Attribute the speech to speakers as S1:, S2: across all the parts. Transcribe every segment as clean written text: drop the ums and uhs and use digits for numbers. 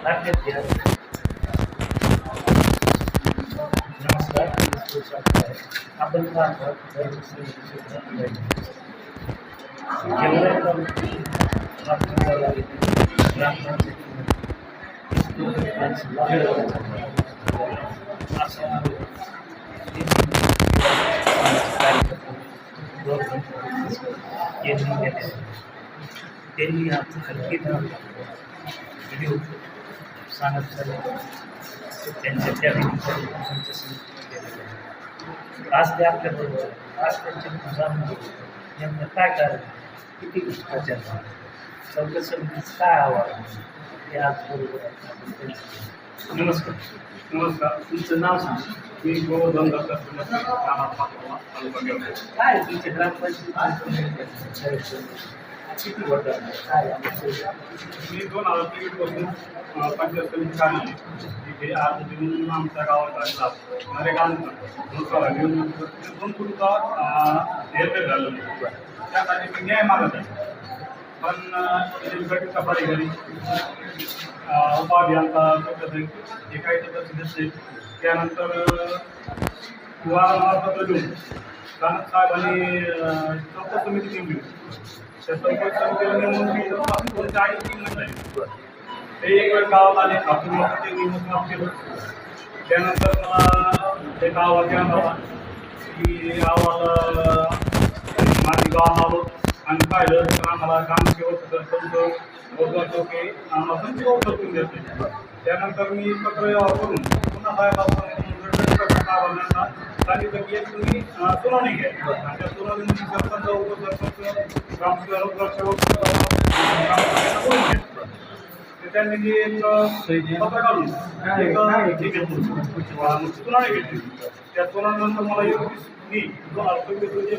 S1: दाखल्यात घ्या. नमस्कार. आपण पाहतो त्यांनी आज हलकी व्हिडिओ सांगत त्यांच्या त्या आज ते आपल्याबरोबर आज त्यांच्या जाणून नेमकं काय कारण किती भ्रष्टाचार चौकशी समितीचं काय आव्हान ते आज बरोबर आपण नमस्कार.
S2: नमस्कार.
S1: तुमचं नाव सांगा.
S2: मी गोवर्धन दत्त
S1: काय तुमच्या ग्रामपंचायत किती वडा काय
S2: मी 2023 पासून पंचायत समिती काढली. तिथे आज निवडून आमच्या गावात नरेगा निवडून 2 कोटीचा हेरफेर झालं. त्यासाठी मी न्याय मागत आहे. पण गट अधिकारी उपाभियंता हे काही तसं दिसते. त्यानंतर वारंवार पत्र देऊन स्थानक साहेबांनी चौकशी समिती नेमली. त्या चौकशी समितीला नेमून मी 3 महिने ते एक वेळ गावात आले. आपण ते निवडणूक केलं. त्यानंतर मला ते गावात येणार होता की गावाला माझी गावात आलो आणि पाहिलं तर आम्हाला ग्रामसेवक सरपंच रोजगार चौकी आम्हाला संच करून देते. त्यानंतर मी पत्र करून पुन्हा साहेबांना सांगितलं की तुम्ही सुनावणी घ्या. आणि त्या सुनावणीमध्ये सरपंच उपसरपंच ग्रामसेवक बोलून घ्या. त्यांनी जे एक पत्र काढून सुनावणी घेतली. त्या सुनावणीनंतर मला मी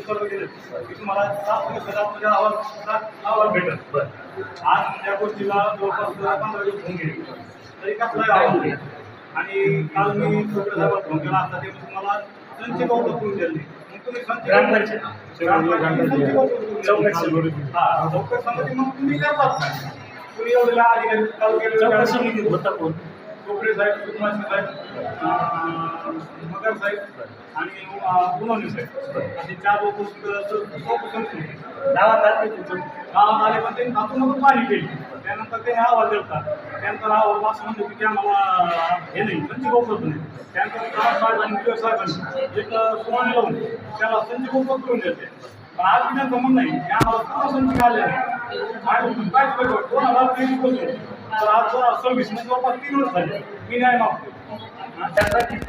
S2: सर्व केले की तुम्हाला 7 दिवसात अहवाल भेटत. आज त्या गोष्टीला जवळपास 15 दिवस होऊन गेले तरी कसलाही अहवाल नाही. आणि काल मी साहेबांना फोन केला असता ते तुम्हाला संच कौतुक करून दिले. मग तुम्ही
S1: ग्रामपंचायत
S2: चौकशी समिती मग तुम्ही करतात काय? तुम्ही एवढ्या अधिकारी काल
S1: चौकशी समितीत होता कोण?
S2: कोपडे साहेब, सुकुमार साहेब, मगर साहेब आणि गुणवणी साहेब असे 4 लोक
S1: गावात आले तुमचं
S2: गावात आले. पण त्यांनी हातून पाणी केली. त्यानंतर ते अहवाल देतात. त्यानंतर अहवाल असं म्हणतो की आम्हाला हे नाही संच गोपत नाही. त्यानंतर साहेबांनी किंवा साहेबांनी एक सुनावणी लावून त्याला संच गोपत करून देते. पण आज मी त्यांचं म्हणणं नाही की आम्हाला पूर्ण संच आले नाही. काहीच बरोबर 2023 पासून तर आज 2026 म्हणजे जवळपास 3 वर्ष झाले मी न्याय मागतो.
S1: त्याचा किती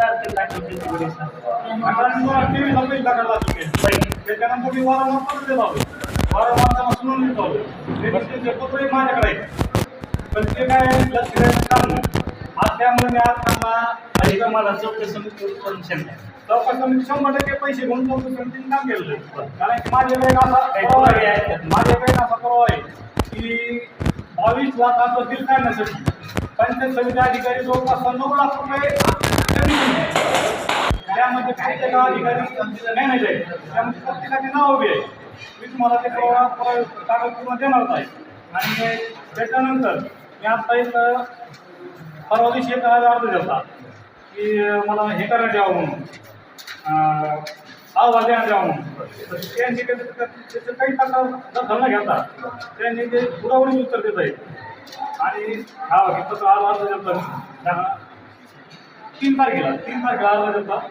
S2: त्याच्यानंतर मी वारंवार पत्र देत आलो. वारंवार त्यांना सुनावणी देत आलो. ते पत्र माझ्याकडे आहे. पण ते काय लक्ष द्यायचं काम नाही. आज त्यामुळे मी आज त्यांना
S1: मला चौकशी समिती परमिशन नाही.
S2: चौकशी समिती 100% पैसे घेऊन चौकशी समितीने काम केलेलं आहे. कारण की माझ्याकडे असा पुरावा आहे की 22 लाखाचं बिल काढण्यासाठी पंचायत समिती अधिकारी जवळपास 9 लाख रुपये त्यामध्ये काही टक्का अधिकारी मॅनेज आहे. त्यामध्ये प्रत्येकाची नाव उभी आहे. मी तुम्हाला ते कागद पूर्ण देणार आहे. आणि त्याच्यानंतर मी आता एक परवा दिवशी एक अर्ज देता की मला हे करण्यात यावं म्हणून अहवाल देण्यात यावं म्हणून. त्यांनी त्याचं काही टक्का दखल न घेता त्यांनी ते पुरावणी उत्तर देत आहेत. आणि हा पत्र अर्ज देतात त्यांना 3 तारखेला अर्ज देतात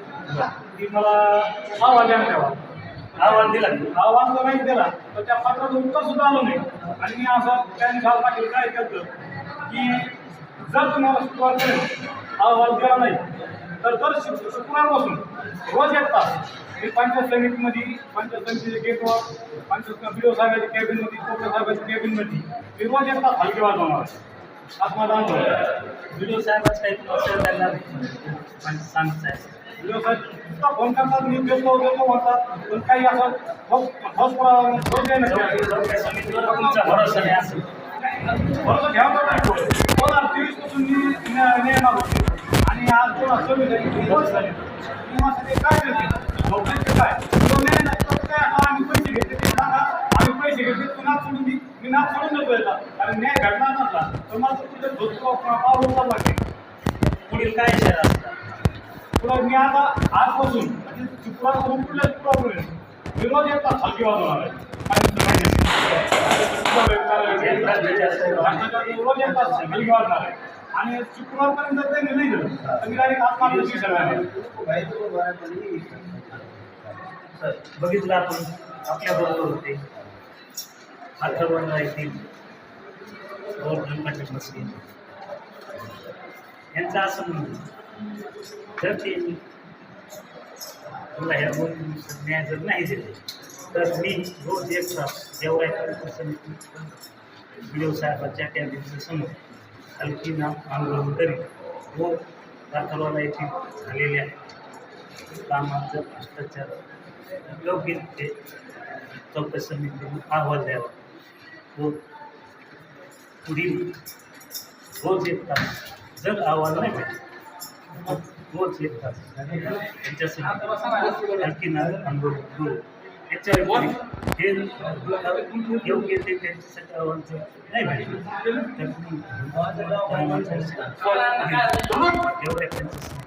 S2: की मला अहवाल देण्यात यावा.
S1: अहवाल दिला
S2: अहवाल तर नाही दिला तर त्या पत्राचं उत्तर सुद्धा आलं नाही. आणि मी असं त्यांनी काल पाठवलं काय केलं की जर तुम्हाला शुक्रवार अहवाल दिला नाही तर दर शुक्रवारपासून रोज एक तास मी पंचायत समितीचे गेटवर पंचायत बी ओ साहेबांच्या कॅबिनमध्ये कोपरे साहेबांच्या कॅबिनमध्ये मी रोज एक तास हलके वाजवणार असं माझा अनुभव आहे.
S1: व्हिडिओ साहेबांचं काही तुम्हाला सांगत आहे.
S2: व्हिडिओ साहेब फोन करतात. मी देतो म्हणतात. पण काही असं
S1: समितीवर तुमचा भरोसा नाही असेल.
S2: भरोसा घ्यावा नाही. 2023 पासून मी न्याय मागवतो. आणि आज 2026 झाले. काय करते काय आम्ही पैसे घेतले ते सांगा. आम्ही पैसे घेतले तू नाच सोडून मी नाच सोडून देतो. कारण न्याय घडणार नसला तर मला तुझ्या पावलं उचलला की
S1: पुढील काय इशारा असतात
S2: तुला मी आता आजपासून म्हणजे शुक्रवारपासून कुठल्या शुक्रवारपर्यंत मी रोज येतात हलकी वाजवणार आहे रोज येतात हलकी वाजणार आहे आणि शुक्रवारपर्यंत जर त्यांनी नाही दिलं तर मी डायरेक्ट आत्महत्या करणार
S1: सर बघितलं आपण आपल्याबरोबर होते अथर्वला येथील गव्हर्नमेंट मशीन यांचं असं म्हणणं जर ते मला ह्या दोन न्याय जर नाही दिले तर मी रोज एक तास जेवढ्या समिती व्हिडिओ साहेबांच्या कॅबिनच्या समोर हलकी नाम आंदोलन करीत व अथर्वला येथील झालेल्या कामाचं भ्रष्टाचार योग्य ते चौकशी समितीने अहवाल द्यावा व पुढील रोज एक तास जर अहवाल नाही भेटला रोज एक तास त्यांच्यासाठी आणखी आंदोलन करू याच्या व्यतिरिक्त हे योग्य ते त्यांच्यासाठी अहवाल जर नाही भेटलं तर एवढ्या त्यांच्यासाठी